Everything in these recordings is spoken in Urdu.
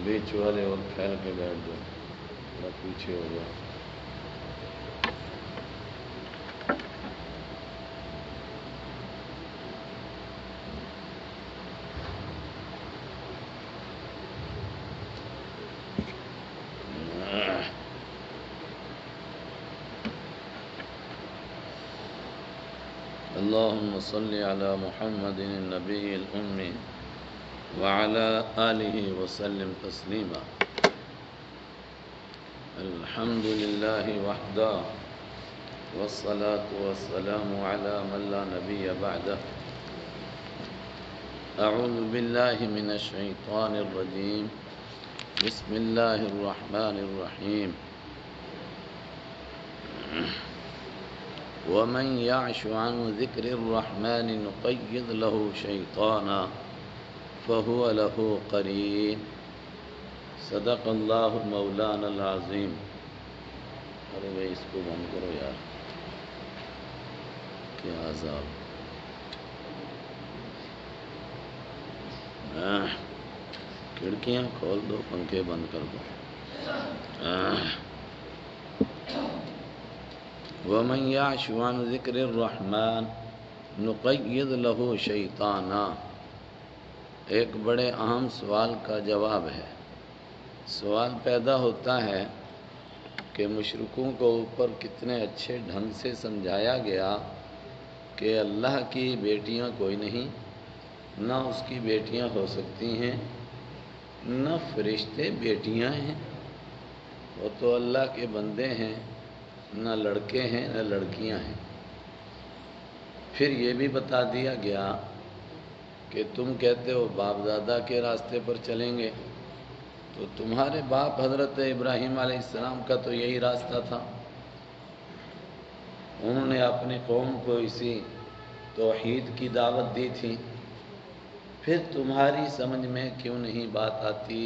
بیچ والے اور پھیل کے بیٹھ جاؤ، تھوڑا پیچھے ہو جاؤ۔ اللهم صل على محمد النبي الأمي وعلى آله وسلم تسليما۔ الحمد لله وحده والصلاة والسلام على من لا نبي بعده۔ أعوذ بالله من الشيطان الرجيم، بسم الله الرحمن الرحيم۔ ومن يعش عن ذكر الرحمن نقيض له شيطانا فهو له قرين۔ صدق اللہ مولانا العظیم۔ ارے بھائی اس کو بند کرو یار، کیا عذاب۔ کھڑکیاں کھول دو، پنکھے بند کر دو۔ وَمَن يَعْشُ عَن ذِكْرِ الرَّحْمَٰنِ نُقَيِّضْ لَهُ شَيْطَانًا۔ ایک بڑے اہم سوال کا جواب ہے۔ سوال پیدا ہوتا ہے کہ مشرکوں کو اوپر کتنے اچھے ڈھنگ سے سمجھایا گیا کہ اللہ کی بیٹیاں کوئی نہیں، نہ اس کی بیٹیاں ہو سکتی ہیں، نہ فرشتے بیٹیاں ہیں، وہ تو اللہ کے بندے ہیں، نہ لڑکے ہیں نہ لڑکیاں ہیں۔ پھر یہ بھی بتا دیا گیا کہ تم کہتے ہو باپ دادا کے راستے پر چلیں گے، تو تمہارے باپ حضرت ابراہیم علیہ السلام کا تو یہی راستہ تھا، انہوں نے اپنی قوم کو اسی توحید کی دعوت دی تھی، پھر تمہاری سمجھ میں کیوں نہیں بات آتی؟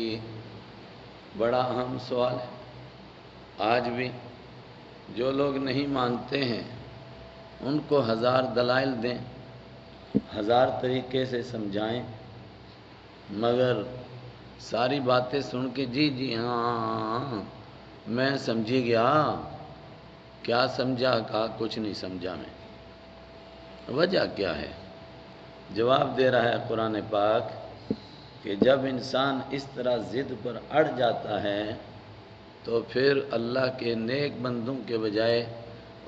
بڑا اہم سوال ہے۔ آج بھی جو لوگ نہیں مانتے ہیں ان کو ہزار دلائل دیں، ہزار طریقے سے سمجھائیں، مگر ساری باتیں سن کے جی ہاں میں سمجھی گیا، کیا سمجھا؟ کہا کچھ نہیں سمجھا میں۔ وجہ کیا ہے؟ جواب دے رہا ہے قرآن پاک کہ جب انسان اس طرح ضد پر اڑ جاتا ہے تو پھر اللہ کے نیک بندوں کے بجائے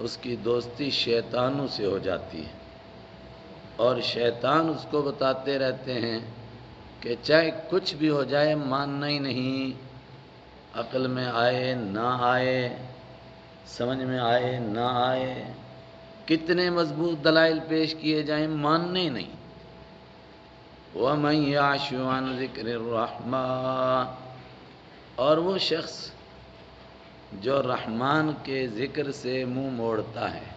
اس کی دوستی شیطانوں سے ہو جاتی ہے، اور شیطان اس کو بتاتے رہتے ہیں کہ چاہے کچھ بھی ہو جائے ماننا ہی نہیں، عقل میں آئے نہ آئے، سمجھ میں آئے نہ آئے، کتنے مضبوط دلائل پیش کیے جائیں ماننے ہی نہیں۔ وَمَن يَعْشُ عَن ذِكْرِ الرَّحْمَٰنِ، اور وہ شخص جو رحمان کے ذکر سے منہ موڑتا ہے،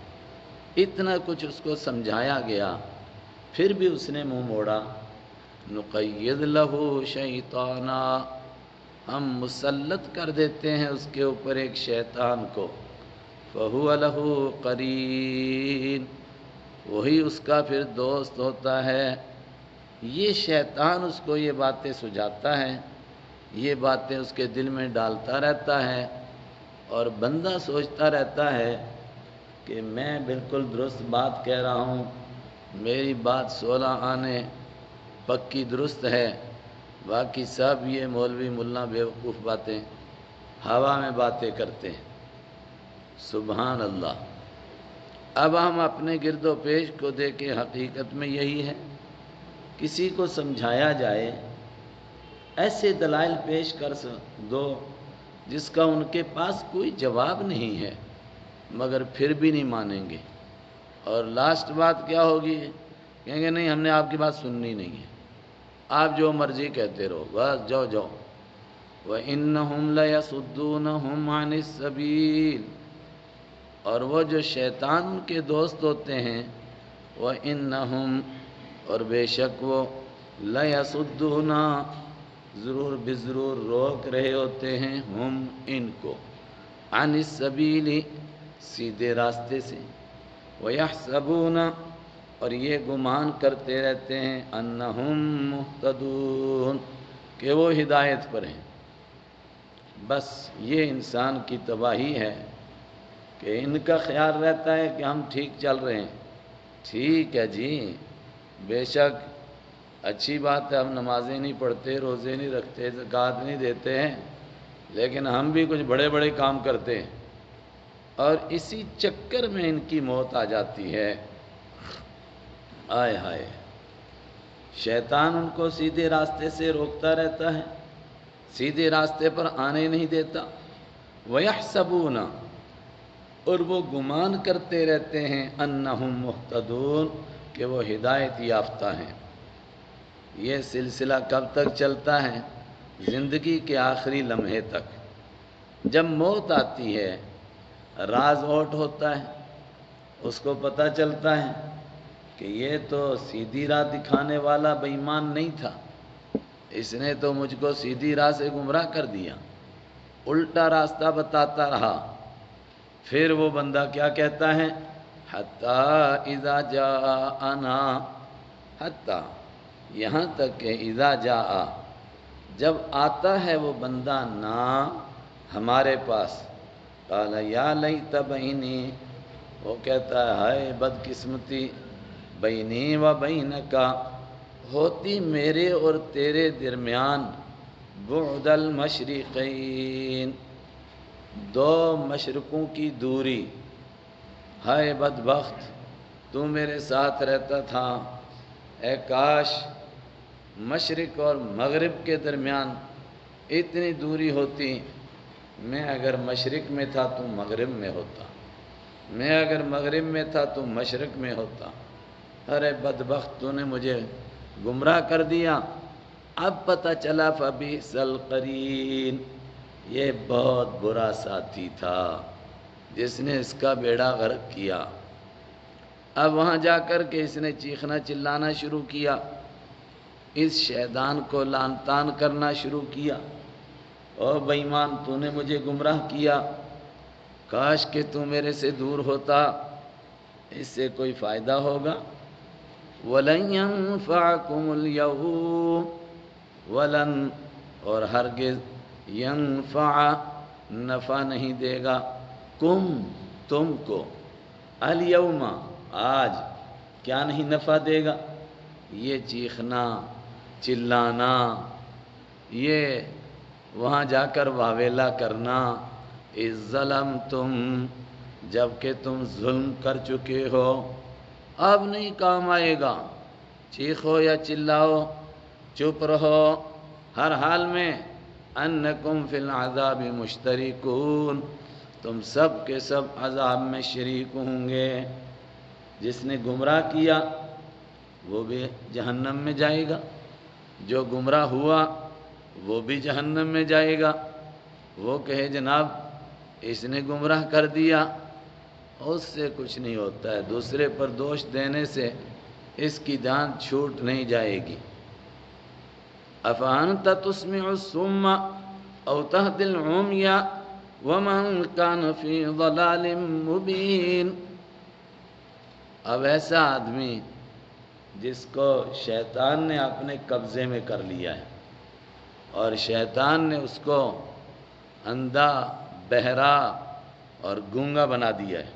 اتنا کچھ اس کو سمجھایا گیا پھر بھی اس نے منہ موڑا، نُقَيِّضْ لَهُ شَيْطَانًا، ہم مسلط کر دیتے ہیں اس کے اوپر ایک شیطان کو، فَهُوَ لَهُ قَرِينٌ، وہی اس کا پھر دوست ہوتا ہے۔ یہ شیطان اس کو یہ باتیں سجھاتا ہے، یہ باتیں اس کے دل میں ڈالتا رہتا ہے، اور بندہ سوچتا رہتا ہے کہ میں بالکل درست بات کہہ رہا ہوں، میری بات 16 آنے پکی درست ہے، باقی سب یہ مولوی ملا بیوقوف باتیں ہوا میں باتیں کرتے ہیں۔ سبحان اللہ۔ اب ہم اپنے گرد و پیش کو دیکھیں، حقیقت میں یہی ہے۔ کسی کو سمجھایا جائے، ایسے دلائل پیش کر دو جس کا ان کے پاس کوئی جواب نہیں ہے، مگر پھر بھی نہیں مانیں گے، اور لاسٹ بات کیا ہوگی؟ کہیں گے نہیں ہم نے آپ کی بات سننی نہیں ہے، آپ جو مرضی کہتے رہو، بس جاؤ جاؤ۔ وَإِنَّهُمْ لَيَصُدُّونَهُمْ عَنِ السَّبِيلِ، اور وہ جو شیطان کے دوست ہوتے ہیں، وَإِنَّهُمْ، اور بے شک وہ، لَيَصُدُّونَ، ضرور بضرور روک رہے ہوتے ہیں، ہم ان کو، عن السبیل، سیدھے راستے سے، وَيَحْسَبُونَ، اور یہ گمان کرتے رہتے ہیں، انہم مہتدون، کہ وہ ہدایت پر ہیں۔ بس یہ انسان کی تباہی ہے کہ ان کا خیال رہتا ہے کہ ہم ٹھیک چل رہے ہیں. ٹھیک ہے جی، بے شک اچھی بات ہے، ہم نمازیں نہیں پڑھتے، روزے نہیں رکھتے، زکوٰۃ نہیں دیتے ہیں، لیکن ہم بھی کچھ بڑے بڑے کام کرتے ہیں، اور اسی چکر میں ان کی موت آ جاتی ہے. آئے ہائے، شیطان ان کو سیدھے راستے سے روکتا رہتا ہے، سیدھے راستے پر آنے نہیں دیتا. وَيَحْسَبُونَ، اور وہ گمان کرتے رہتے ہیں، أَنَّهُمْ مُهْتَدُونَ، کہ وہ ہدایت یافتہ ہیں. یہ سلسلہ کب تک چلتا ہے؟ زندگی کے آخری لمحے تک. جب موت آتی ہے، راز اوٹ ہوتا ہے، اس کو پتہ چلتا ہے کہ یہ تو سیدھی راہ دکھانے والا بے ایمان نہیں تھا، اس نے تو مجھ کو سیدھی راہ سے گمراہ کر دیا، الٹا راستہ بتاتا رہا. پھر وہ بندہ کیا کہتا ہے؟ حَتَّى إِذَا جَاءَنَا، حتیٰ یہاں تک کہ اذا جاء، جب آتا ہے وہ بندہ نا ہمارے پاس، قال یا لیت بینی، وہ کہتا ہے ہائے بدقسمتی، بینی و بینک، ہوتی میرے اور تیرے درمیان، بعد المشرقین، دو مشرقوں کی دوری. ہائے بدبخت، تو میرے ساتھ رہتا تھا، اے کاش مشرق اور مغرب کے درمیان اتنی دوری ہوتی. میں اگر مشرق میں تھا تو مغرب میں ہوتا، میں اگر مغرب میں تھا تو مشرق میں ہوتا. ارے بدبخت، تو نے مجھے گمراہ کر دیا. اب پتہ چلا فبئس القرین، یہ بہت برا ساتھی تھا جس نے اس کا بیڑا غرق کیا. اب وہاں جا کر کے اس نے چیخنا چلانا شروع کیا، اس شیطان کو لعن طعن کرنا شروع کیا، او بے ایمان تو نے مجھے گمراہ کیا، کاش کہ تو میرے سے دور ہوتا، اس سے کوئی فائدہ ہوگا. وَلَن يَنفَعَكُمُ الْيَوْمَ، وَلَن، اور ہرگز، ينفع، نفع نہیں دے گا، کم، تم کو، الیوم، آج، کیا نہیں نفع دے گا؟ یہ چیخنا چلانا، یہ وہاں جا کر واویلا کرنا، اذ ظلمتم، جب کہ تم ظلم کر چکے ہو، اب نہیں کام آئے گا. چیخو یا چلاؤ، چپ رہو، ہر حال میں، انکم فی العذاب مشترکون، تم سب کے سب عذاب میں شریک ہوں گے. جس نے گمراہ کیا وہ بھی جہنم میں جائے گا، جو گمراہ ہوا وہ بھی جہنم میں جائے گا. وہ کہے جناب اس نے گمراہ کر دیا، اس سے کچھ نہیں ہوتا ہے، دوسرے پر دوش دینے سے اس کی جان چھوٹ نہیں جائے گی. افانت تسمع الصم او تهدی العمي ومن كان في ضلال مبين. اب ایسا آدمی جس کو شیطان نے اپنے قبضے میں کر لیا ہے اور شیطان نے اس کو اندھا، بہرا اور گونگا بنا دیا ہے،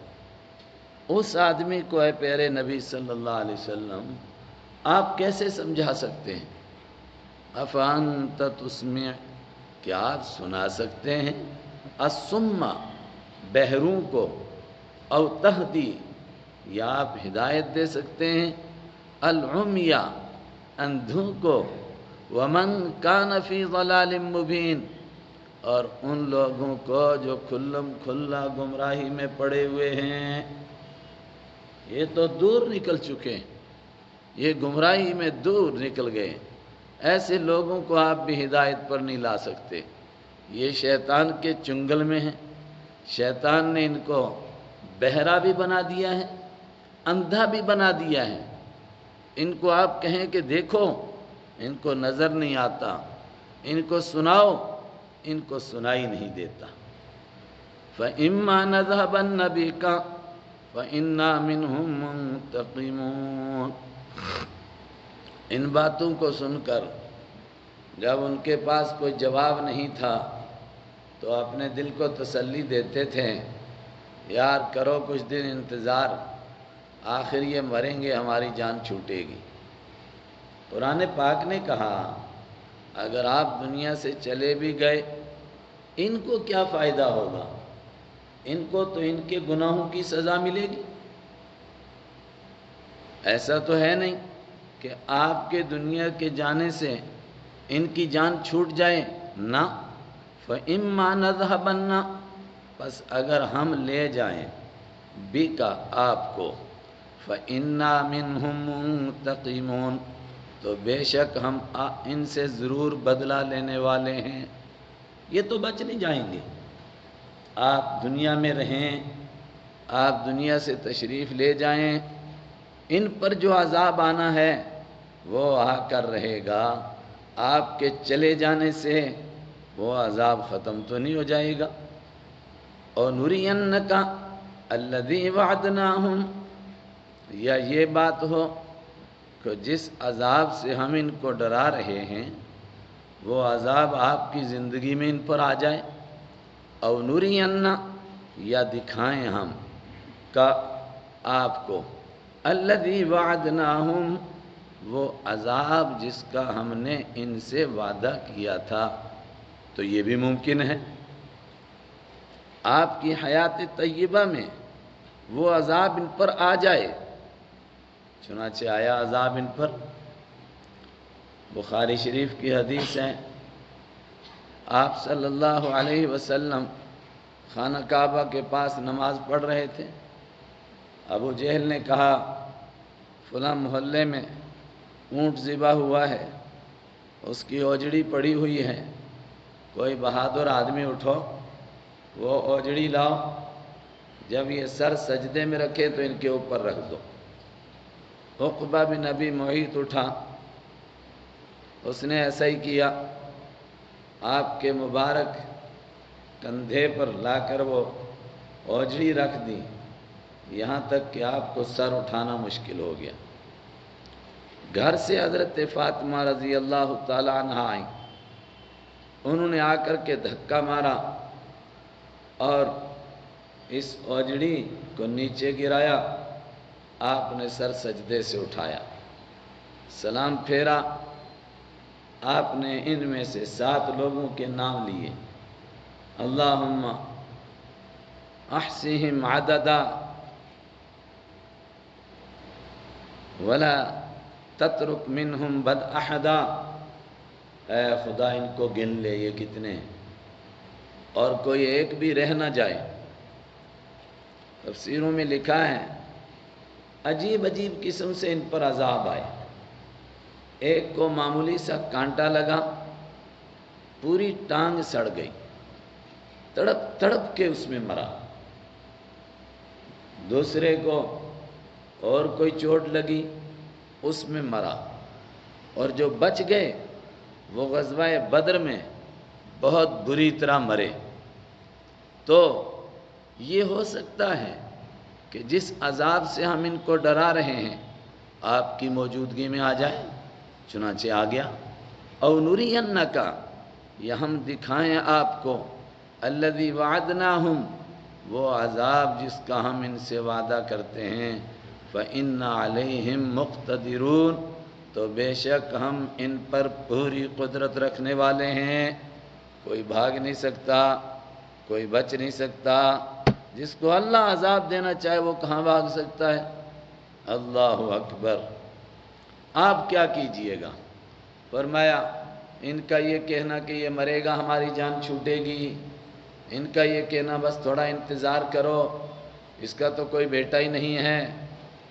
اس آدمی کو اے پیارے نبی صلی اللہ علیہ وسلم آپ کیسے سمجھا سکتے ہیں؟ افانت تسمع، کیا آپ سنا سکتے ہیں، الصم، بہروں کو، او تہدی، یا آپ ہدایت دے سکتے ہیں، العمی، اندھوں کو، ومن کان فی ضلال مبین، اور ان لوگوں کو جو کھلم کھلا گمراہی میں پڑے ہوئے ہیں. یہ تو دور نکل چکے ہیں، یہ گمراہی میں دور نکل گئے. ایسے لوگوں کو آپ بھی ہدایت پر نہیں لا سکتے، یہ شیطان کے چنگل میں ہیں. شیطان نے ان کو بہرا بھی بنا دیا ہے، اندھا بھی بنا دیا ہے. ان کو آپ کہیں کہ دیکھو، ان کو نظر نہیں آتا، ان کو سناؤ، ان کو سنائی نہیں دیتا. فَإِمَّا نَذْهَبَنَّ بِكَ فَإِنَّا مِنْهُمْ مُنْتَقِمُونَ. ان باتوں کو سن کر جب ان کے پاس کوئی جواب نہیں تھا تو اپنے دل کو تسلی دیتے تھے، یار کرو کچھ دن انتظار، آخر یہ مریں گے ہماری جان چھوٹے گی۔ قرآن پاک نے کہا اگر آپ دنیا سے چلے بھی گئے ان کو کیا فائدہ ہوگا، ان کو تو ان کے گناہوں کی سزا ملے گی۔ ایسا تو ہے نہیں کہ آپ کے دنیا کے جانے سے ان کی جان چھوٹ جائے، نہ۔ فَإِمَّا نَذْهَبَنَّ، بس اگر ہم لے جائیں بھی کا آپ کو، فَإِنَّا مِنْهُمْ مُنْتَقِمُونَ، تو بے شک ہم ان سے ضرور بدلہ لینے والے ہیں۔ یہ تو بچ نہیں جائیں گے۔ آپ دنیا میں رہیں، آپ دنیا سے تشریف لے جائیں، ان پر جو عذاب آنا ہے وہ آ کر رہے گا، آپ کے چلے جانے سے وہ عذاب ختم تو نہیں ہو جائے گا۔ اور نُرِيَنَّكَ الَّذِي وَعَدْنَاهُمْ، یا یہ بات ہو کہ جس عذاب سے ہم ان کو ڈرا رہے ہیں وہ عذاب آپ کی زندگی میں ان پر آ جائے۔ او نُرِيَنَّ، یا دکھائیں ہم کا آپ کو، الَّذِي وَعَدْنَاهُمْ، وہ عذاب جس کا ہم نے ان سے وعدہ کیا تھا۔ تو یہ بھی ممکن ہے آپ کی حیات طیبہ میں وہ عذاب ان پر آ جائے۔ چنانچہ آیا عذاب ان پر، بخاری شریف کی حدیث ہے، آپ صلی اللہ علیہ وسلم خانہ کعبہ کے پاس نماز پڑھ رہے تھے۔ ابو جہل نے کہا فلاں محلے میں اونٹ ذبح ہوا ہے، اس کی اوجڑی پڑی ہوئی ہے، کوئی بہادر آدمی اٹھو وہ اوجڑی لاؤ، جب یہ سر سجدے میں رکھے تو ان کے اوپر رکھ دو۔ عقبہ بن ابی معیط اٹھا، اس نے ایسا ہی کیا، آپ کے مبارک کندھے پر لا کر وہ اوجڑی رکھ دی، یہاں تک کہ آپ کو سر اٹھانا مشکل ہو گیا۔ گھر سے حضرت فاطمہ رضی اللہ تعالی عنہا آئیں، انہوں نے آ کر کے دھکا مارا اور اس اوجڑی کو نیچے گرایا، آپ نے سر سجدے سے اٹھایا، سلام پھیرا، آپ نے ان میں سے 7 لوگوں کے نام لیے، اللہم احصہم عددا ولا تترک منہم بد احدا، اے خدا ان کو گن لے یہ کتنے ہیں اور کوئی ایک بھی رہ نہ جائے۔ تفسیروں میں لکھا ہے عجیب عجیب قسم سے ان پر عذاب آئے۔ ایک کو معمولی سا کانٹا لگا، پوری ٹانگ سڑ گئی، تڑپ تڑپ کے اس میں مرا۔ دوسرے کو اور کوئی چوٹ لگی، اس میں مرا، اور جو بچ گئے وہ غزوہ بدر میں بہت بری طرح مرے۔ تو یہ ہو سکتا ہے کہ جس عذاب سے ہم ان کو ڈرا رہے ہیں آپ کی موجودگی میں آ جائے، چنانچہ آ گیا۔ او نُرِيَنَّكَ، یا ہم دکھائیں آپ کو، الَّذِي وَعَدْنَاهُمْ، وہ عذاب جس کا ہم ان سے وعدہ کرتے ہیں، فَإِنَّ عَلَيْهِمْ مُقْتَدِرُونَ، تو بے شک ہم ان پر پوری قدرت رکھنے والے ہیں، کوئی بھاگ نہیں سکتا، کوئی بچ نہیں سکتا۔ جس کو اللہ عذاب دینا چاہے وہ کہاں بھاگ سکتا ہے؟ اللہ اکبر۔ آپ کیا کیجئے گا؟ فرمایا ان کا یہ کہنا کہ یہ مرے گا ہماری جان چھوٹے گی، ان کا یہ کہنا بس تھوڑا انتظار کرو، اس کا تو کوئی بیٹا ہی نہیں ہے،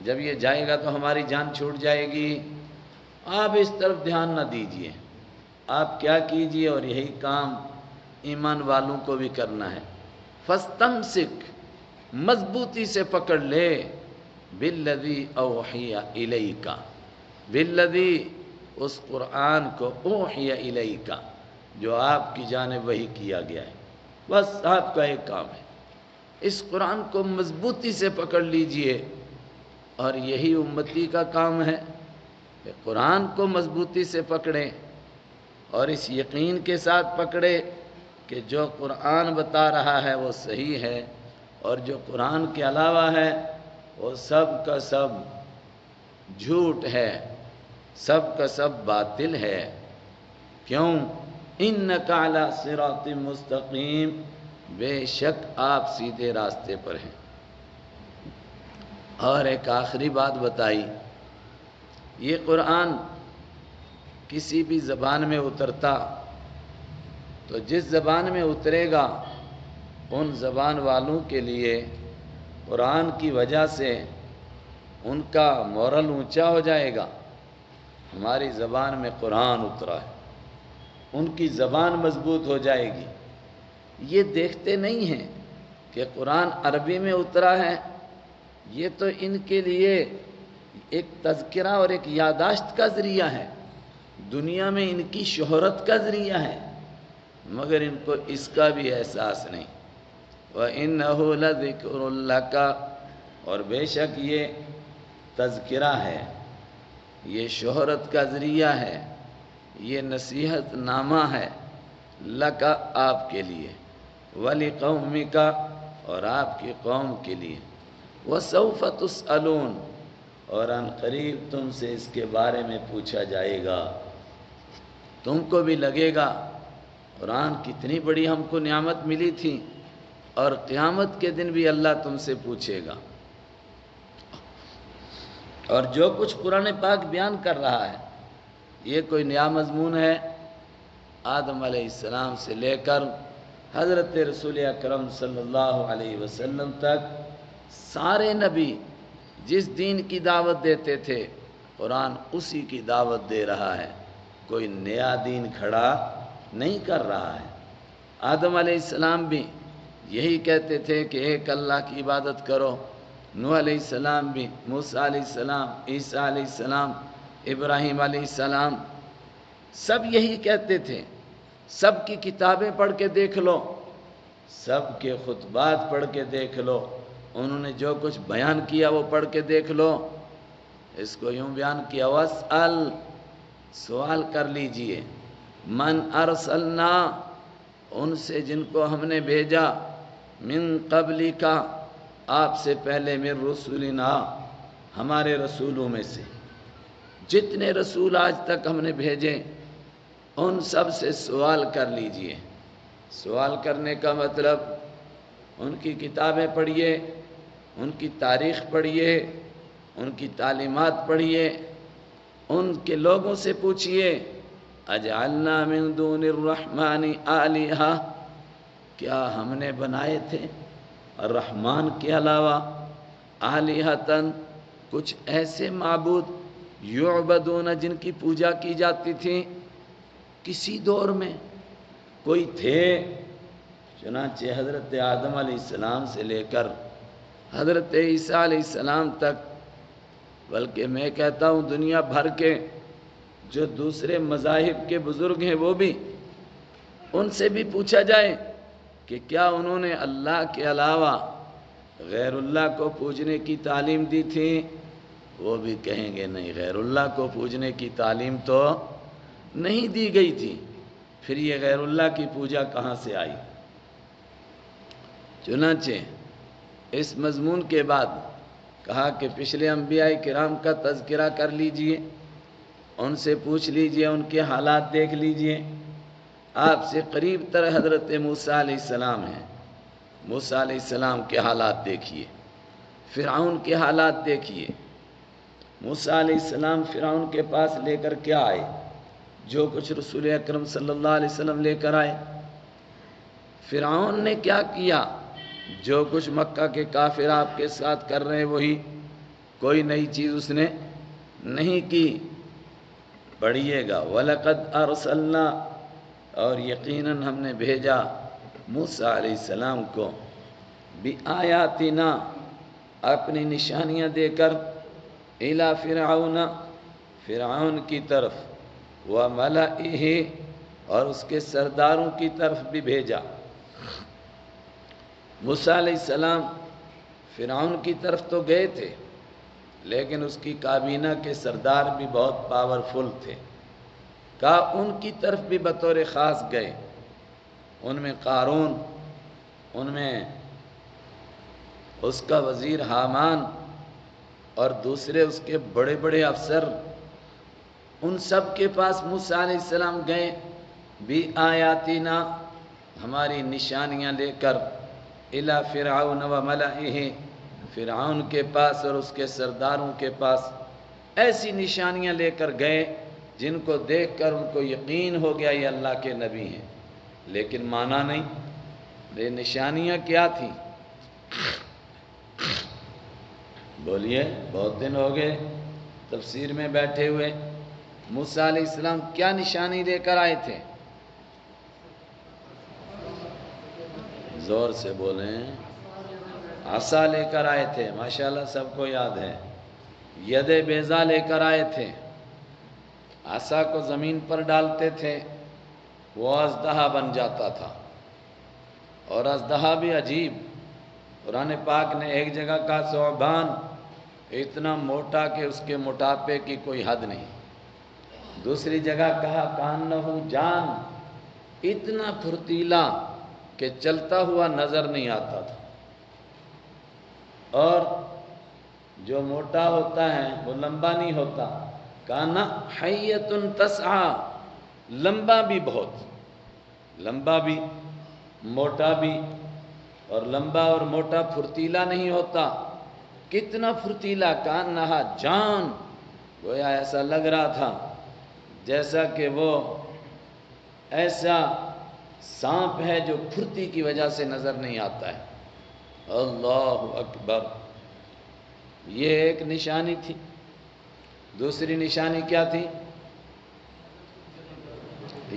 جب یہ جائے گا تو ہماری جان چھوٹ جائے گی، آپ اس طرف دھیان نہ دیجئے۔ آپ کیا کیجئے، اور یہی کام ایمان والوں کو بھی کرنا ہے، فَاسْتَمْسِكْ، مضبوطی سے پکڑ لے، بِالَّذِي أَوْحِيَ إِلَيْكَ، بِالَّذِي، اس قرآن کو، اوحی الیک، جو آپ کی جانب وحی کیا گیا ہے، بس آپ کا ایک کام ہے، اس قرآن کو مضبوطی سے پکڑ لیجئے، اور یہی امتی کا کام ہے کہ قرآن کو مضبوطی سے پکڑیں اور اس یقین کے ساتھ پکڑے کہ جو قرآن بتا رہا ہے وہ صحیح ہے، اور جو قرآن کے علاوہ ہے وہ سب کا سب جھوٹ ہے، سب کا سب باطل ہے۔ کیوں؟ اِنَّكَ عَلَىٰ صِرَاطٍ مستقیم، بے شک آپ سیدھے راستے پر ہیں۔ اور ایک آخری بات بتائی، یہ قرآن کسی بھی زبان میں اترتا تو جس زبان میں اترے گا ان زبان والوں کے لیے قرآن کی وجہ سے ان کا مورل اونچا ہو جائے گا۔ ہماری زبان میں قرآن اترا ہے، ان کی زبان مضبوط ہو جائے گی۔ یہ دیکھتے نہیں ہیں کہ قرآن عربی میں اترا ہے، یہ تو ان کے لیے ایک تذکرہ اور ایک یادداشت کا ذریعہ ہے، دنیا میں ان کی شہرت کا ذریعہ ہے، مگر ان کو اس کا بھی احساس نہیں۔ وَإِنَّهُ لَذِكْرٌ لَكَ، اور بے شک یہ تذکرہ ہے، یہ شہرت کا ذریعہ ہے، یہ نصیحت نامہ ہے، لَكَ آپ کے لیے، وَلِقَوْمِكَ اور آپ کی قوم کے لیے، وَسَوْفَ تُسْأَلُونَ اور ان قریب تم سے اس کے بارے میں پوچھا جائے گا۔ تم کو بھی لگے گا قرآن کتنی بڑی ہم کو نعمت ملی تھی، اور قیامت کے دن بھی اللہ تم سے پوچھے گا۔ اور جو کچھ قرآن پاک بیان کر رہا ہے یہ کوئی نیا مضمون ہے؟ آدم علیہ السلام سے لے کر حضرت رسول اکرم صلی اللہ علیہ وسلم تک سارے نبی جس دین کی دعوت دیتے تھے قرآن اسی کی دعوت دے رہا ہے، کوئی نیا دین کھڑا نہیں کر رہا ہے۔ آدم علیہ السلام بھی یہی کہتے تھے کہ ایک اللہ کی عبادت کرو، نوح علیہ السلام بھی، موسیٰ علیہ السلام، عیسیٰ علیہ السلام، ابراہیم علیہ السلام، سب یہی کہتے تھے۔ سب کی کتابیں پڑھ کے دیکھ لو، سب کے خطبات پڑھ کے دیکھ لو، انہوں نے جو کچھ بیان کیا وہ پڑھ کے دیکھ لو۔ اس کو یوں بیان کیا، وَاسْأَلْ سوال کر لیجئے، من ارسلنا ان سے جن کو ہم نے بھیجا، من قبلی کا آپ سے پہلے، من رسولنا ہمارے رسولوں میں سے، جتنے رسول آج تک ہم نے بھیجے ان سب سے سوال کر لیجئے۔ سوال کرنے کا مطلب ان کی کتابیں پڑھیے، ان کی تاریخ پڑھیے، ان کی تعلیمات پڑھیے، ان کے لوگوں سے پوچھئے، اجعلنا من دون الرحمن آلہہ، کیا ہم نے بنائے تھے الرحمن کے علاوہ آلہتن کچھ ایسے معبود، یعبدون جن کی پوجا کی جاتی تھی؟ کسی دور میں کوئی تھے؟ چنانچہ حضرت آدم علیہ السلام سے لے کر حضرت عیسیٰ علیہ السلام تک، بلکہ میں کہتا ہوں دنیا بھر کے جو دوسرے مذاہب کے بزرگ ہیں وہ بھی، ان سے بھی پوچھا جائے کہ کیا انہوں نے اللہ کے علاوہ غیر اللہ کو پوجنے کی تعلیم دی تھی؟ وہ بھی کہیں گے نہیں، غیر اللہ کو پوجنے کی تعلیم تو نہیں دی گئی تھی، پھر یہ غیر اللہ کی پوجا کہاں سے آئی؟ چنانچہ اس مضمون کے بعد کہا کہ پچھلے انبیاء کرام کا تذکرہ کر لیجئے، ان سے پوچھ لیجئے، ان کے حالات دیکھ لیجئے۔ آپ سے قریب تر حضرت موسیٰ علیہ السلام ہیں، موسیٰ علیہ السلام کے حالات دیکھیے، فرعون کے حالات دیکھیے۔ موسیٰ علیہ السلام فرعون کے پاس لے کر کیا آئے؟ جو کچھ رسول اکرم صلی اللہ علیہ وسلم لے کر آئے۔ فرعون نے کیا کیا؟ جو کچھ مکہ کے کافر آپ کے ساتھ کر رہے ہیں وہی، کوئی نئی چیز اس نے نہیں کی۔ پڑھیے گا، وَلَقَدْ أَرْسَلْنَا اور یقیناً ہم نے بھیجا موسیٰ علیہ السلام کو، بِآیاتنا اپنی نشانیاں دے کر، إِلَى فِرْعَوْنَ فرعون کی طرف، وَمَلَئِهِ اور اس کے سرداروں کی طرف بھی بھیجا۔ موسیٰ علیہ السلام فرعون کی طرف تو گئے تھے، لیکن اس کی کابینہ کے سردار بھی بہت پاورفل تھے، کہا ان کی طرف بھی بطور خاص گئے۔ ان میں قارون، ان میں اس کا وزیر حامان اور دوسرے اس کے بڑے بڑے افسر، ان سب کے پاس موسیٰ علیہ السلام گئے بھی آیاتنا، ہماری نشانیاں لے کر، الی فرعون و ملئہ، فرعون کے پاس اور اس کے سرداروں کے پاس ایسی نشانیاں لے کر گئے جن کو دیکھ کر ان کو یقین ہو گیا یہ اللہ کے نبی ہیں، لیکن مانا نہیں۔ یہ نشانیاں کیا تھیں؟ بولیے، بہت دن ہو گئے تفسیر میں بیٹھے ہوئے۔ موسیٰ علیہ السلام کیا نشانی لے کر آئے تھے؟ زور سے بولیں۔ عصا لے کر آئے تھے، ماشاءاللہ سب کو یاد ہے۔ ید بیضا لے کر آئے تھے، عصا کو زمین پر ڈالتے تھے وہ اژدہا بن جاتا تھا، اور اژدہا بھی عجیب، قرآن پاک نے ایک جگہ کہا ثعبان، اتنا موٹا کہ اس کے موٹاپے کی کوئی حد نہیں، دوسری جگہ کہا کانہ جان، اتنا پھرتیلا کہ چلتا ہوا نظر نہیں آتا تھا، اور جو موٹا ہوتا ہے وہ لمبا نہیں ہوتا، کانا حیۃ تسعی، لمبا بھی بہت، لمبا بھی موٹا بھی، اور لمبا اور موٹا پھرتیلا نہیں ہوتا، کتنا پھرتیلا، کانہا جان، گویا ایسا لگ رہا تھا جیسا کہ وہ ایسا سانپ ہے جو پھرتی کی وجہ سے نظر نہیں آتا ہے۔ اللہ اکبر، یہ ایک نشانی تھی۔ دوسری نشانی کیا تھی؟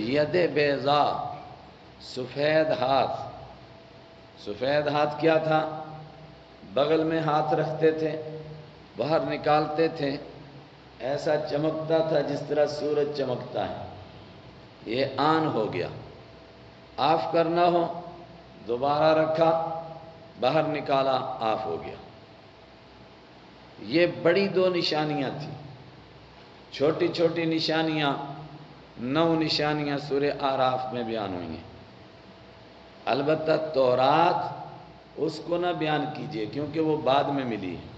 ید بیضا، سفید ہاتھ۔ سفید ہاتھ کیا تھا؟ بغل میں ہاتھ رکھتے تھے، باہر نکالتے تھے، ایسا چمکتا تھا جس طرح سورج چمکتا ہے۔ یہ آن ہو گیا، آف کرنا ہو دوبارہ رکھا، باہر نکالا، آف ہو گیا۔ یہ بڑی دو نشانیاں تھیں۔ چھوٹی چھوٹی نشانیاں 9 نشانیاں سورہ اعراف میں بیان ہوئی ہیں۔ البتہ تورات اس کو نہ بیان کیجیے کیونکہ وہ بعد میں ملی ہے۔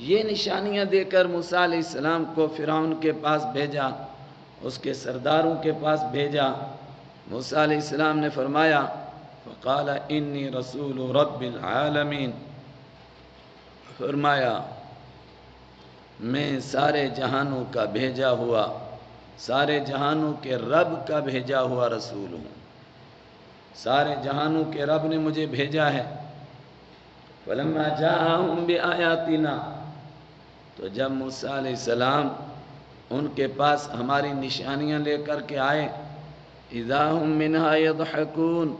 یہ نشانیاں دے کر موسیٰ علیہ السلام کو فرعون کے پاس بھیجا، اس کے سرداروں کے پاس بھیجا۔ موسیٰ علیہ السلام نے فرمایا فقال انی رسول رب العالمین، فرمایا میں سارے جہانوں کا بھیجا ہوا، سارے جہانوں کے رب کا بھیجا ہوا رسول ہوں، سارے جہانوں کے رب نے مجھے بھیجا ہے۔ فلما جاءہم بآیاتنا، تو جب موسیٰ علیہ السلام ان کے پاس ہماری نشانیاں لے کر کے آئے، اذا ہم منہا یضحکون،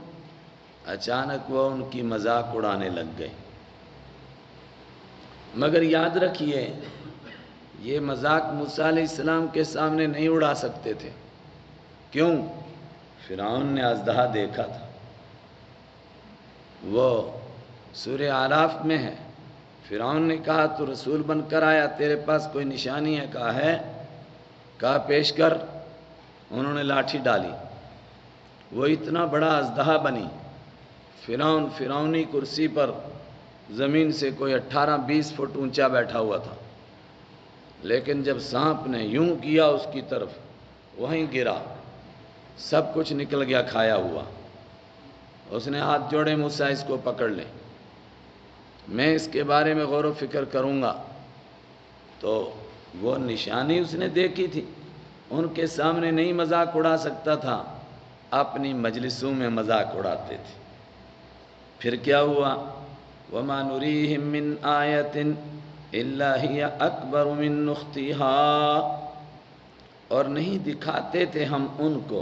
اچانک وہ ان کی مذاق اڑانے لگ گئے۔ مگر یاد رکھیے یہ مذاق موسیٰ علیہ السلام کے سامنے نہیں اڑا سکتے تھے۔ کیوں؟ فرعون نے اژدہا دیکھا تھا، وہ سورہ اعراف میں ہے۔ فرعون نے کہا تو رسول بن کر آیا، تیرے پاس کوئی نشانی ہے؟ کہا ہے، کہا پیش کر۔ انہوں نے لاٹھی ڈالی، وہ اتنا بڑا اژدہا بنی۔ فرعون فرعونی کرسی پر زمین سے کوئی 18-20 فٹ اونچا بیٹھا ہوا تھا، لیکن جب سانپ نے یوں کیا اس کی طرف، وہیں گرا، سب کچھ نکل گیا کھایا ہوا۔ اس نے ہاتھ جوڑے، موسیٰ اس کو پکڑ لے، میں اس کے بارے میں غور و فکر کروں گا۔ تو وہ نشانی اس نے دیکھی تھی، ان کے سامنے نہیں مذاق اڑا سکتا تھا، اپنی مجلسوں میں مذاق اڑاتے تھے۔ پھر کیا ہوا؟ وَمَا نُرِيهِم مِّنْ آیَةٍ إِلَّا هِيَ أَكْبَرُ مِنْ أُخْتِهَا، اور نہیں دکھاتے تھے ہم ان کو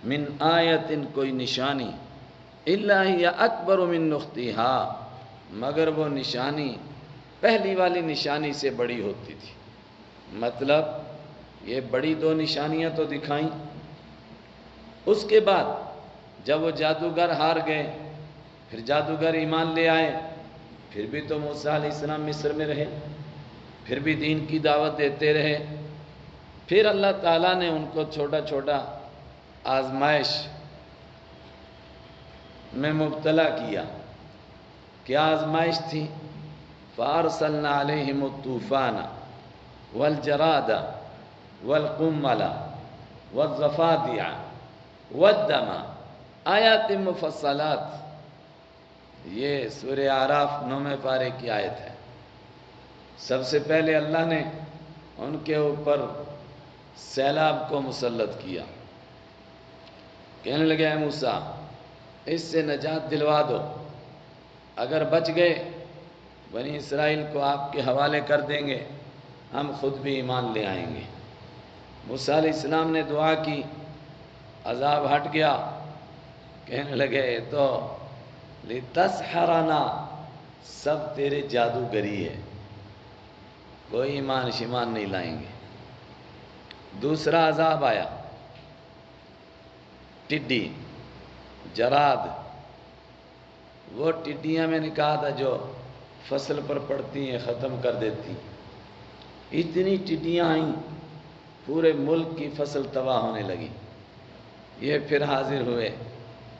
من آیتن، کوئی نشانی، إِلَّا هِيَ أَكْبَرُ مِنْ أُخْتِهَا، مگر وہ نشانی پہلی والی نشانی سے بڑی ہوتی تھی۔ مطلب یہ بڑی 2 نشانیاں تو دکھائیں، اس کے بعد جب وہ جادوگر ہار گئے، پھر جادوگر ایمان لے آئے، پھر بھی تو موسیٰ علیہ السلام مصر میں رہے، پھر بھی دین کی دعوت دیتے رہے۔ پھر اللہ تعالیٰ نے ان کو چھوٹا چھوٹا آزمائش میں مبتلا کیا. کیا آزمائش تھی؟ فَأَرْسَلْنَا عَلَيْهِمُ الطُّوفَانَ وَالْجَرَادَ وَالْقُمَّلَ وَالضَّفَادِعَ وَالدَّمَ آیات مفصلات. یہ سورہ اعراف 9 پارے کی آیت ہے. سب سے پہلے اللہ نے ان کے اوپر سیلاب کو مسلط کیا. کہنے لگے اے موسیٰ اس سے نجات دلوا دو، اگر بچ گئے بنی اسرائیل کو آپ کے حوالے کر دیں گے، ہم خود بھی ایمان لے آئیں گے. موسیٰ علیہ السلام نے دعا کی، عذاب ہٹ گیا. کہنے لگے تو لِتَسْحَرَنَا، سب تیرے جادوگری ہے، کوئی ایمان شیمان نہیں لائیں گے. دوسرا عذاب آیا، ٹڈی، جراد. وہ ٹڈیاں میں نے کہا تھا جو فصل پر پڑتی ہیں ختم کر دیتی. اتنی ٹڈیاں آئیں پورے ملک کی فصل تباہ ہونے لگی. یہ پھر حاضر ہوئے،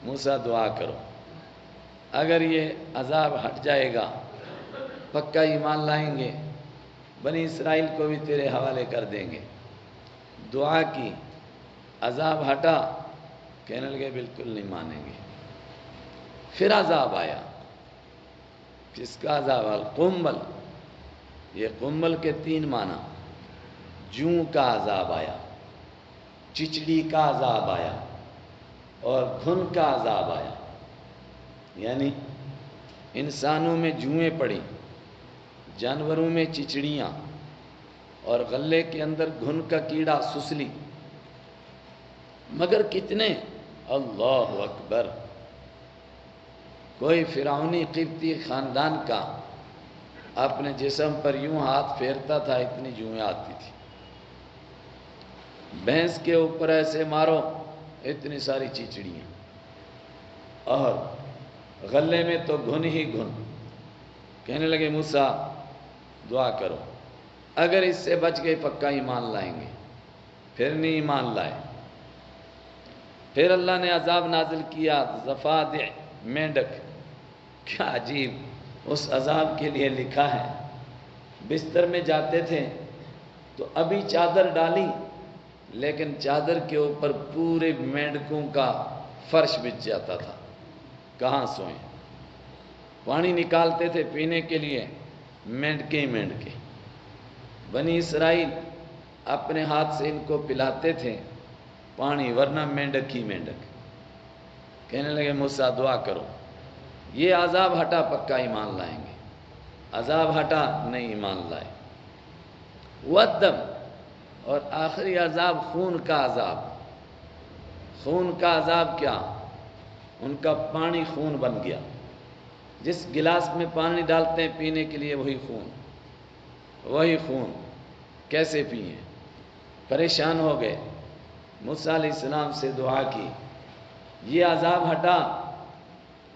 موسیٰ دعا کرو، اگر یہ عذاب ہٹ جائے گا پکا ایمان لائیں گے، بنی اسرائیل کو بھی تیرے حوالے کر دیں گے. دعا کی، عذاب ہٹا. کہنے لگے بالکل نہیں مانیں گے. پھر عذاب آیا. کس کا عذاب؟ القمل. یہ قمل کے 3 معنی. جوں کا عذاب آیا، چچڑی کا عذاب آیا، اور گھن کا عذاب آیا. یعنی انسانوں میں جوئیں پڑی، جانوروں میں چچڑیاں، اور غلے کے اندر گھن کا کیڑا سسلی. مگر کتنے؟ اللہ اکبر. کوئی فرعونی قبطی خاندان کا اپنے جسم پر یوں ہاتھ پھیرتا تھا، اتنی جوئیں آتی تھی. بھینس کے اوپر ایسے مارو اتنی ساری چیچڑیاں، اور غلے میں تو گھن ہی گھن. کہنے لگے موسیٰ دعا کرو، اگر اس سے بچ گئے پکا ایمان لائیں گے. پھر نہیں ایمان لائے. پھر اللہ نے عذاب نازل کیا، ضفادع، مینڈک. کیا عجیب اس عذاب کے لیے لکھا ہے. بستر میں جاتے تھے تو ابھی چادر ڈالی، لیکن چادر کے اوپر پورے مینڈکوں کا فرش بچھ جاتا تھا. کہاں سوئیں؟ پانی نکالتے تھے پینے کے لیے، مینڈکے ہی مینڈکے. بنی اسرائیل اپنے ہاتھ سے ان کو پلاتے تھے پانی، ورنہ مینڈک ہی مینڈک. کہنے لگے موسیٰ دعا کرو، یہ عذاب ہٹا پکا ایمان لائیں گے. عذاب ہٹا، نہیں ایمان لائے. والدم، اور آخری عذاب خون کا عذاب. خون کا عذاب کیا؟ ان کا پانی خون بن گیا. جس گلاس میں پانی ڈالتے ہیں پینے کے لیے وہی خون. کیسے پئیں؟ پریشان ہو گئے. موسیٰ علیہ السلام سے دعا کی، یہ عذاب ہٹا.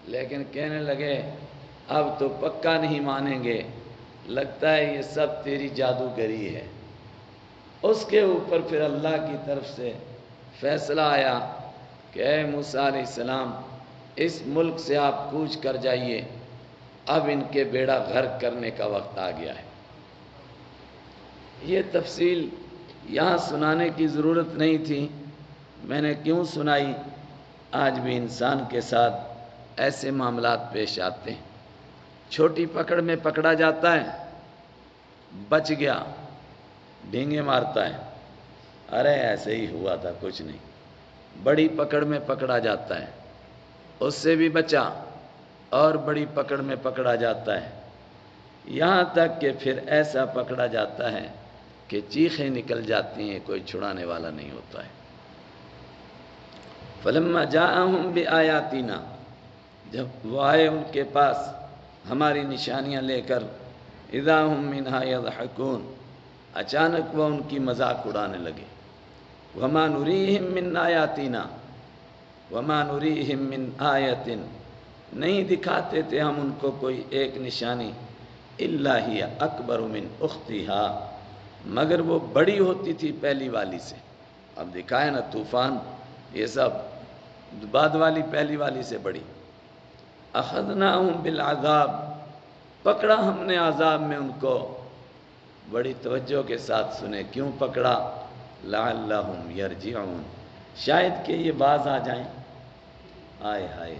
لیکن کہنے لگے اب تو پکا نہیں مانیں گے، لگتا ہے یہ سب تیری جادوگری ہے. اس کے اوپر پھر اللہ کی طرف سے فیصلہ آیا کہ اے موسیٰ علیہ السلام اس ملک سے آپ کوچ کر جائیے، اب ان کے بیڑا غرق کرنے کا وقت آ گیا ہے. یہ تفصیل یہاں سنانے کی ضرورت نہیں تھی، میں نے کیوں سنائی؟ آج بھی انسان کے ساتھ ایسے معاملات پیش آتے ہیں. چھوٹی پکڑ میں پکڑا جاتا ہے، بچ گیا، ڈھینگے مارتا ہے، ارے ایسے ہی ہوا تھا کچھ نہیں. بڑی پکڑ میں پکڑا جاتا ہے، اس سے بھی بچا، اور بڑی پکڑ میں پکڑا جاتا ہے، یہاں تک کہ پھر ایسا پکڑا جاتا ہے کہ چیخیں نکل جاتی ہیں، کوئی چھڑانے والا نہیں ہوتا ہے. فلما جاءہم بآیاتنا، جب وہ آئے ان کے پاس ہماری نشانیاں لے کر، اذا ہم منہا یضحکون، اچانک وہ ان کی مذاق اڑانے لگے. وما نریہم من آیاتنا، وما نریہم من آیت، نہیں دکھاتے تھے ہم ان کو کوئی ایک نشانی، الا ہی اکبر من اختہا، مگر وہ بڑی ہوتی تھی پہلی والی سے. اب دکھائے نا طوفان، یہ سب بعد والی پہلی والی سے بڑی. اخذناہم بالعذاب، پکڑا ہم نے عذاب میں ان کو۔ بڑی توجہ کے ساتھ سنے، کیوں پکڑا؟ لعلہم یرجعون، شاید کہ یہ باز آ جائیں۔ آئے ہائے،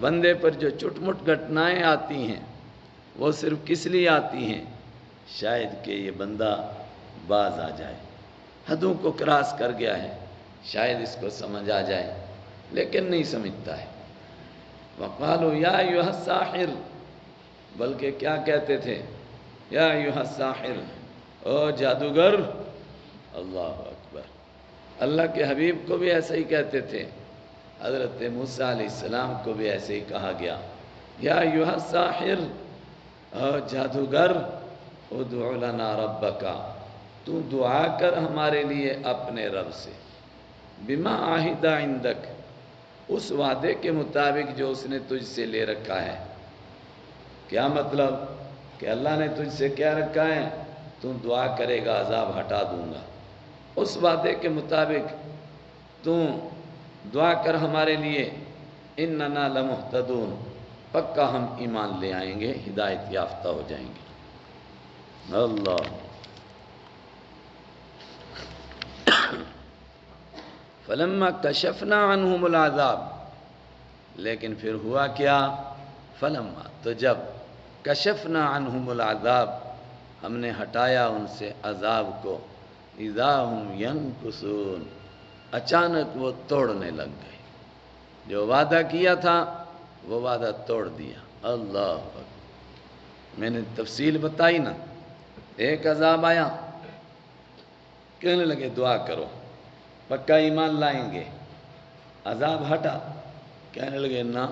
بندے پر جو چٹمٹ گھٹنائیں آتی ہیں وہ صرف کس لیے آتی ہیں؟ شاید کہ یہ بندہ باز آ جائے، حدوں کو کراس کر گیا ہے، شاید اس کو سمجھ آ جائے، لیکن نہیں سمجھتا ہے۔ وقالوا یا ایھا الساحر، بلکہ کیا کہتے تھے؟ یا ایھا الساحر، او جادوگر۔ اللہ اکبر، اللہ کے حبیب کو بھی ایسا ہی کہتے تھے، حضرت موسیٰ علیہ السلام کو بھی ایسے ہی کہا گیا، یا ایھا الساحر، او جادوگر، ادع لنا ربک، تو دعا کر ہمارے لیے اپنے رب سے، بما عہد عندک، اس وعدے کے مطابق جو اس نے تجھ سے لے رکھا ہے۔ کیا مطلب؟ کہ اللہ نے تجھ سے کیا رکھا ہے؟ تو دعا کرے گا عذاب ہٹا دوں گا، اس وعدے کے مطابق تو دعا کر ہمارے لیے، اننا لمہتدون، پکا ہم ایمان لے آئیں گے، ہدایت یافتہ ہو جائیں گے۔ اللہ، فلما کشفنا عنہم العذاب، لیکن پھر ہوا کیا؟ فلما، تو جب کشفنا عنہم العذاب، ہم نے ہٹایا ان سے عذاب کو، اذا ہم ینکثون، اچانک وہ توڑنے لگ گئے، جو وعدہ کیا تھا وہ وعدہ توڑ دیا۔ اللہ اکبر، میں نے تفصیل بتائی نا، ایک عذاب آیا، کہنے لگے دعا کرو پکا ایمان لائیں گے، عذاب ہٹا، کہنے لگے نہ،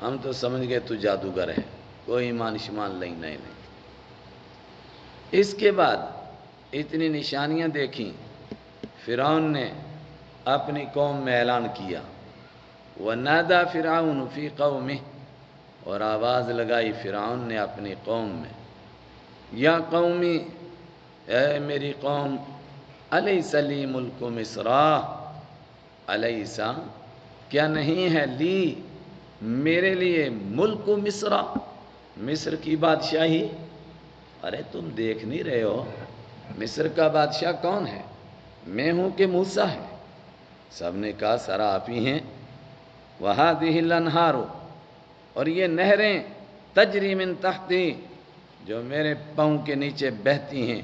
ہم تو سمجھ گئے تو جادوگر ہے، کوئی ایمان شمان نہیں۔ اس کے بعد اتنی نشانیاں دیکھیں، فرعون نے اپنی قوم میں اعلان کیا، وَنَادَى فِرْعَوْنُ فِي قَوْمِهِ، اور آواز لگائی فرعون نے اپنی قوم میں، یا قومی، اے میری قوم، الیس لی ملک مصر، الیس، کیا نہیں ہے، لی، میرے لیے، ملک مصر، مصر کی بادشاہی؟ ارے تم دیکھ نہیں رہے ہو مصر کا بادشاہ کون ہے؟ میں ہوں کہ موسیٰ ہے؟ سب نے کہا سر آپ ہی ہیں۔ وَهَذِهِ الْأَنْهَارُ، اور یہ نہریں، تجری من تحتی، جو میرے پاؤں کے نیچے بہتی ہیں،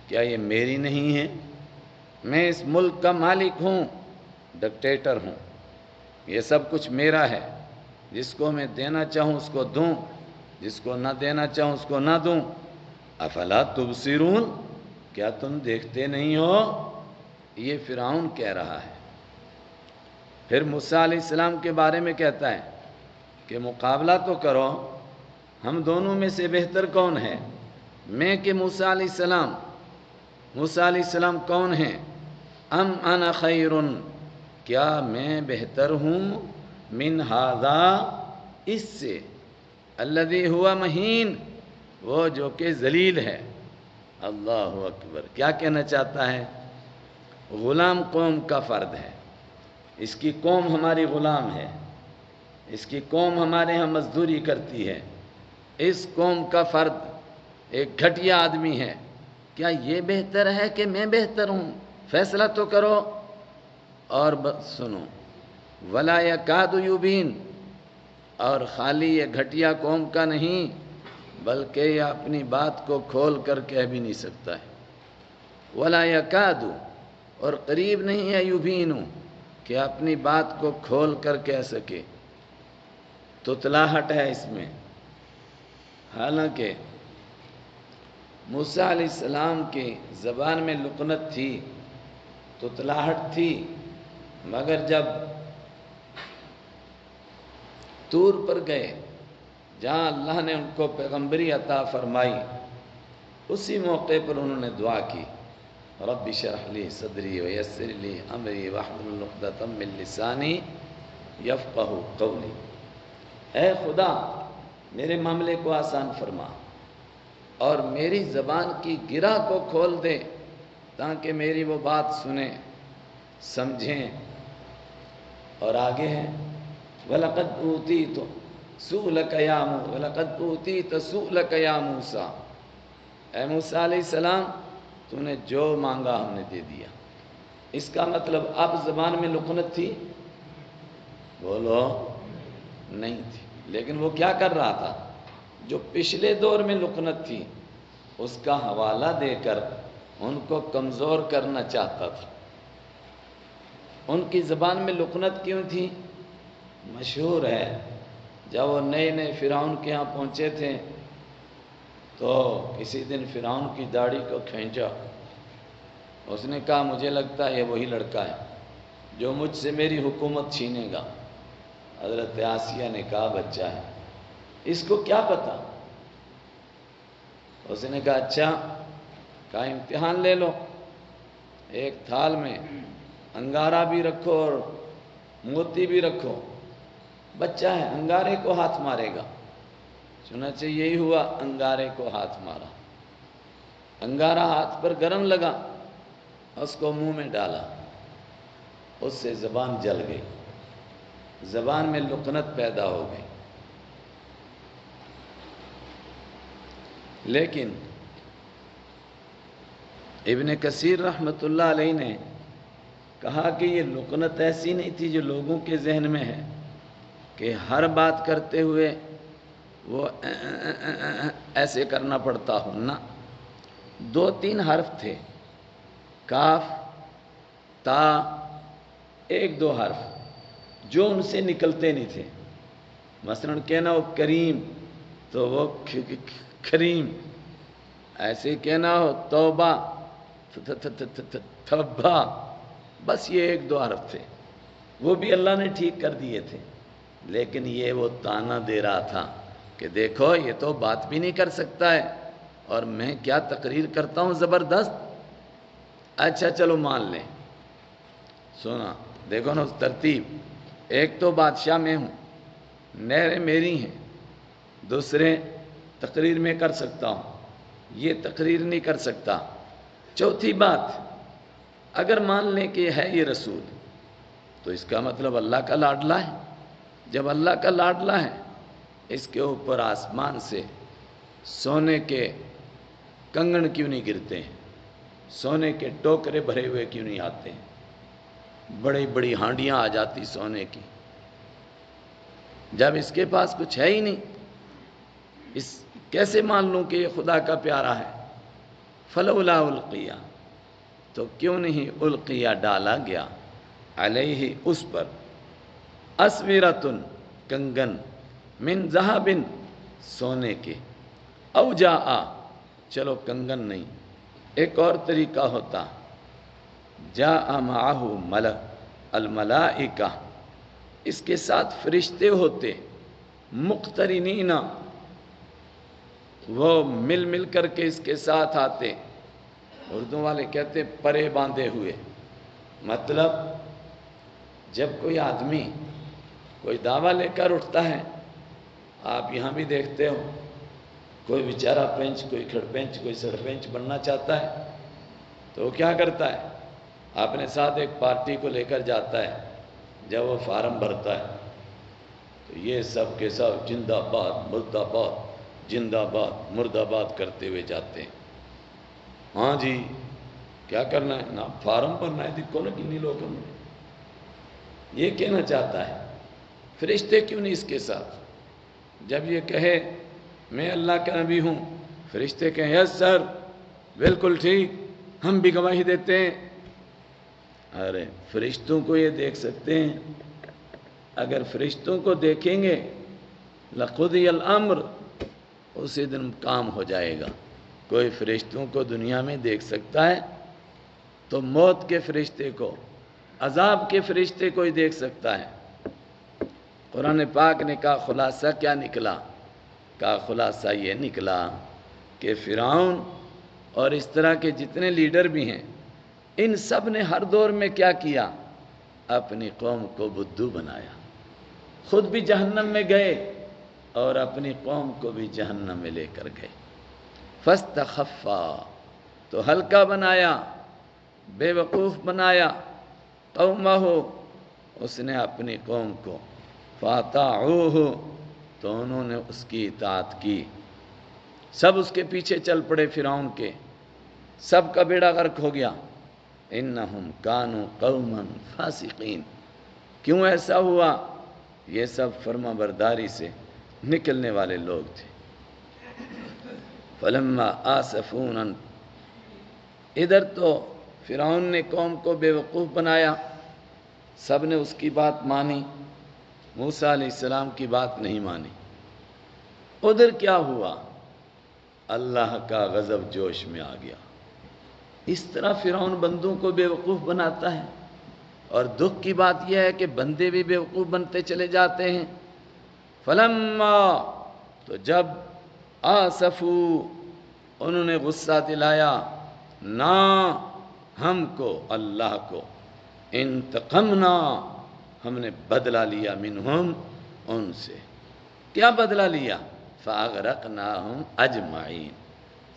کیا یہ میری نہیں ہیں؟ میں اس ملک کا مالک ہوں، ڈکٹیٹر ہوں، یہ سب کچھ میرا ہے، جس کو میں دینا چاہوں اس کو دوں، جس کو نہ دینا چاہوں اس کو نہ دوں۔ افلا تبصرون، کیا تم دیکھتے نہیں ہو؟ یہ فرعون کہہ رہا ہے۔ پھر موسیٰ علیہ السلام کے بارے میں کہتا ہے کہ مقابلہ تو کرو، ہم دونوں میں سے بہتر کون ہے، میں کہ موسیٰ علیہ السلام؟ موسیٰ علیہ السلام کون ہیں؟ ام انا خیر، کیا میں بہتر ہوں، من ھذا، اس سے، الذی ھوا مہین، وہ جو کہ ذلیل ہے۔ اللہ اکبر، کیا کہنا چاہتا ہے؟ غلام قوم کا فرد ہے، اس کی قوم ہماری غلام ہے، اس کی قوم ہمارے ہاں مزدوری کرتی ہے، اس قوم کا فرد ایک گھٹیا آدمی ہے، کیا یہ بہتر ہے کہ میں بہتر ہوں؟ فیصلہ تو کرو۔ اور سنو، ولا یکاد یبین، اور خالی یہ گھٹیا قوم کا نہیں بلکہ یہ اپنی بات کو کھول کر کہہ بھی نہیں سکتا ہے۔ ولا یکاد، اور قریب نہیں ہے، یبین، کہ اپنی بات کو کھول کر کہہ سکے، تتلاہٹ ہے اس میں۔ حالانکہ موسیٰ علیہ السلام کی زبان میں لقنت تھی، تتلاہٹ تھی، مگر جب طور پر گئے جہاں اللہ نے ان کو پیغمبری عطا فرمائی، اسی موقع پر انہوں نے دعا کی، رب اشرح لی صدری ویسر لی امری واحلل عقدۃ من لسانی یفقہوا قولی، اے خدا میرے معاملے کو آسان فرما اور میری زبان کی گرہ کو کھول دے تاکہ میری وہ بات سنیں، سمجھیں۔ اور آگے ہے وَلَقَدْ أُوتِيتُ سؤلک یا موسیٰ لقد اوتیت سؤلک یا موسیٰ، اے موسیٰ علیہ السلام تو نے جو مانگا ہم نے دے دیا۔ اس کا مطلب اب زبان میں لقنت تھی؟ بولو نہیں تھی، لیکن وہ کیا کر رہا تھا؟ جو پچھلے دور میں لقنت تھی اس کا حوالہ دے کر ان کو کمزور کرنا چاہتا تھا۔ ان کی زبان میں لقنت کیوں تھی؟ مشہور ہے جب وہ نئے نئے فرعون کے ہاں پہنچے تھے تو کسی دن فرعون کی داڑھی کو کھینچا، اس نے کہا مجھے لگتا ہے یہ وہی لڑکا ہے جو مجھ سے میری حکومت چھینے گا۔ حضرت آسیہ نے کہا بچہ ہے، اس کو کیا پتا؟ اس نے کہا اچھا، کہا امتحان لے لو، ایک تھال میں انگارہ بھی رکھو اور موتی بھی رکھو، بچہ ہے انگارے کو ہاتھ مارے گا۔ چنانچہ یہی ہوا، انگارے کو ہاتھ مارا، انگارہ ہاتھ پر گرم لگا، اس کو منہ میں ڈالا، اس سے زبان جل گئی، زبان میں لقنت پیدا ہو گئی۔ لیکن ابن کثیر رحمۃ اللہ علیہ نے کہا کہ یہ لقنت ایسی نہیں تھی جو لوگوں کے ذہن میں ہے کہ ہر بات کرتے ہوئے وہ ایسے کرنا پڑتا ہو، نہ، 2-3 حرف تھے، کاف، تا، 1-2 حرف جو ان سے نکلتے نہیں تھے۔ مثلا کہنا ہو کریم تو وہ کریم، ایسے کہنا ہو توبہ تھبا، بس یہ 1-2 حرف تھے، وہ بھی اللہ نے ٹھیک کر دیے تھے۔ لیکن یہ وہ تانا دے رہا تھا کہ دیکھو یہ تو بات بھی نہیں کر سکتا ہے اور میں کیا تقریر کرتا ہوں زبردست۔ اچھا چلو مان لیں، سونا دیکھو نا ترتیب، ایک تو بادشاہ میں ہوں، نہریں میری ہیں، دوسرے تقریر میں کر سکتا ہوں، یہ تقریر نہیں کر سکتا۔ چوتھی بات، اگر مان لیں کہ ہے یہ رسول تو اس کا مطلب اللہ کا لاڈلا ہے۔ جب اللہ کا لاڈلا ہے اس کے اوپر آسمان سے سونے کے کنگن کیوں نہیں گرتے ہیں؟ سونے کے ٹوکرے بھرے ہوئے کیوں نہیں آتے ہیں؟ بڑی بڑی ہانڈیاں آ جاتی سونے کی، جب اس کے پاس کچھ ہے ہی نہیں، اس کیسے مان لوں کہ یہ خدا کا پیارا ہے؟ فلولا القیا، تو کیوں نہیں القیا ڈالا گیا، علیہ اس پر، اسورتن کنگن، من ذہب سونے کے، او جاء، چلو کنگن نہیں، ایک اور طریقہ ہوتا، جاء معہ ملک الملائکہ، اس کے ساتھ فرشتے ہوتے، مقترنین، وہ مل مل کر کے اس کے ساتھ آتے، اردو والے کہتے پرے باندھے ہوئے، مطلب جب کوئی آدمی کوئی دعویٰ لے کر اٹھتا ہے، آپ یہاں بھی دیکھتے ہو، کوئی بیچارہ پنچ، کوئی کھڑ پنچ، کوئی سڑ پنچ بننا چاہتا ہے تو وہ کیا کرتا ہے؟ اپنے ساتھ ایک پارٹی کو لے کر جاتا ہے، جب وہ فارم بھرتا ہے تو یہ سب کے سب زندہ باد مرد آباد، زندہ باد مرد آباد کرتے ہوئے جاتے ہیں۔ ہاں جی کیا کرنا ہے؟ نا فارم بھرنا ہے، دیکھو نا کنی لوگ ہم نے، یہ کہنا چاہتا ہے۔ فرشتے کیوں نہیں اس کے ساتھ؟ جب یہ کہے میں اللہ کا نبی ہوں، فرشتے کہیں یس سر، بالکل ٹھیک، ہم بھی گواہی دیتے ہیں۔ ارے فرشتوں کو یہ دیکھ سکتے ہیں؟ اگر فرشتوں کو دیکھیں گے لقضی الامر، اسی دن کام ہو جائے گا۔ کوئی فرشتوں کو دنیا میں دیکھ سکتا ہے تو موت کے فرشتے کو، عذاب کے فرشتے کو ہی دیکھ سکتا ہے۔ قرآن پاک نے کہا خلاصہ کیا نکلا؟ کہا خلاصہ یہ نکلا کہ فرعون اور اس طرح کے جتنے لیڈر بھی ہیں، ان سب نے ہر دور میں کیا کیا؟ اپنی قوم کو بدھو بنایا، خود بھی جہنم میں گئے اور اپنی قوم کو بھی جہنم میں لے کر گئے۔ فاستخفا، تو ہلکا بنایا، بے وقوف بنایا، قومہ، اس نے اپنی قوم کو، فاطاعوہ، تو انہوں نے اس کی اطاعت کی، سب اس کے پیچھے چل پڑے فرعون کے، سب کا بیڑا غرق ہو گیا۔ انہم کانوا قوما فاسقین، کیوں ایسا ہوا؟ یہ سب فرما برداری سے نکلنے والے لوگ تھے۔ فلما آسفونا، ادھر تو فرعون نے قوم کو بے وقوف بنایا، سب نے اس کی بات مانی، موسیٰ علیہ السلام کی بات نہیں مانی۔ ادھر کیا ہوا؟ اللہ کا غضب جوش میں آ گیا۔ اس طرح فرعون بندوں کو بے وقوف بناتا ہے، اور دکھ کی بات یہ ہے کہ بندے بھی بے وقوف بنتے چلے جاتے ہیں۔ فلما، تو جب آسفو، انہوں نے غصہ دلایا، نہ ہم کو، اللہ کو، انتقمنا، ہم نے بدلہ لیا، منہم، ان سے۔ کیا بدلہ لیا؟ فاغرقناہم اجمعین،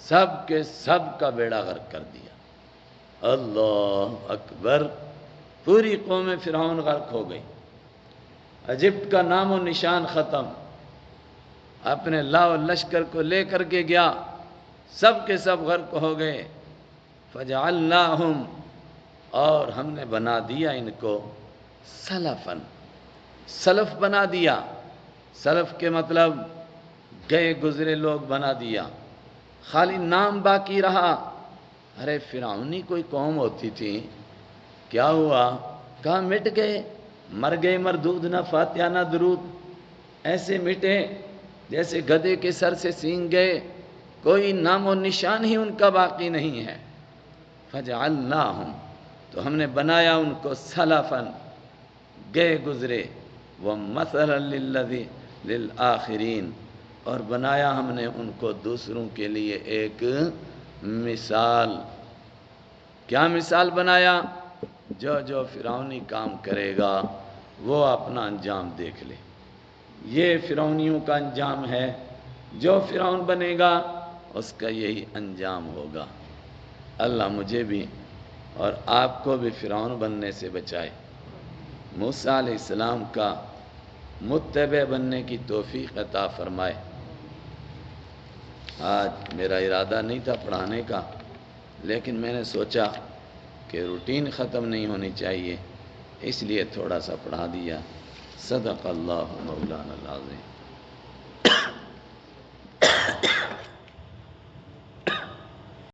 سب کے سب کا بیڑا غرق کر دیا۔ اللہ اکبر، پوری قوم فرعون غرق ہو گئی، ایجپٹ کا نام و نشان ختم، اپنے لاؤ لشکر کو لے کر کے گیا، سب کے سب غرق ہو گئے۔ فجعلناہم، اور ہم نے بنا دیا ان کو سلفن، سلف بنا دیا، سلف کے مطلب گئے گزرے لوگ بنا دیا، خالی نام باقی رہا۔ ارے فرعونی کوئی قوم ہوتی تھی، کیا ہوا؟ کہاں مٹ گئے، مر گئے مردود، نہ فاتحہ نہ درود، ایسے مٹے جیسے گدھے کے سر سے سینگ گئے، کوئی نام و نشان ہی ان کا باقی نہیں ہے۔ فجعلناہم، تو ہم نے بنایا ان کو سلفن، گئے گزرے، ومثلا للآخرین، اور بنایا ہم نے ان کو دوسروں کے لیے ایک مثال۔ کیا مثال بنایا؟ جو جو فرعونی کام کرے گا وہ اپنا انجام دیکھ لے، یہ فرعونیوں کا انجام ہے، جو فرعون بنے گا اس کا یہی انجام ہوگا۔ اللہ مجھے بھی اور آپ کو بھی فرعون بننے سے بچائے، موسیٰ علیہ السلام کا متبع بننے کی توفیق عطا فرمائے۔ آج میرا ارادہ نہیں تھا پڑھانے کا، لیکن میں نے سوچا کہ روٹین ختم نہیں ہونی چاہیے، اس لیے تھوڑا سا پڑھا دیا۔ صدق اللہ مولانا العظیم۔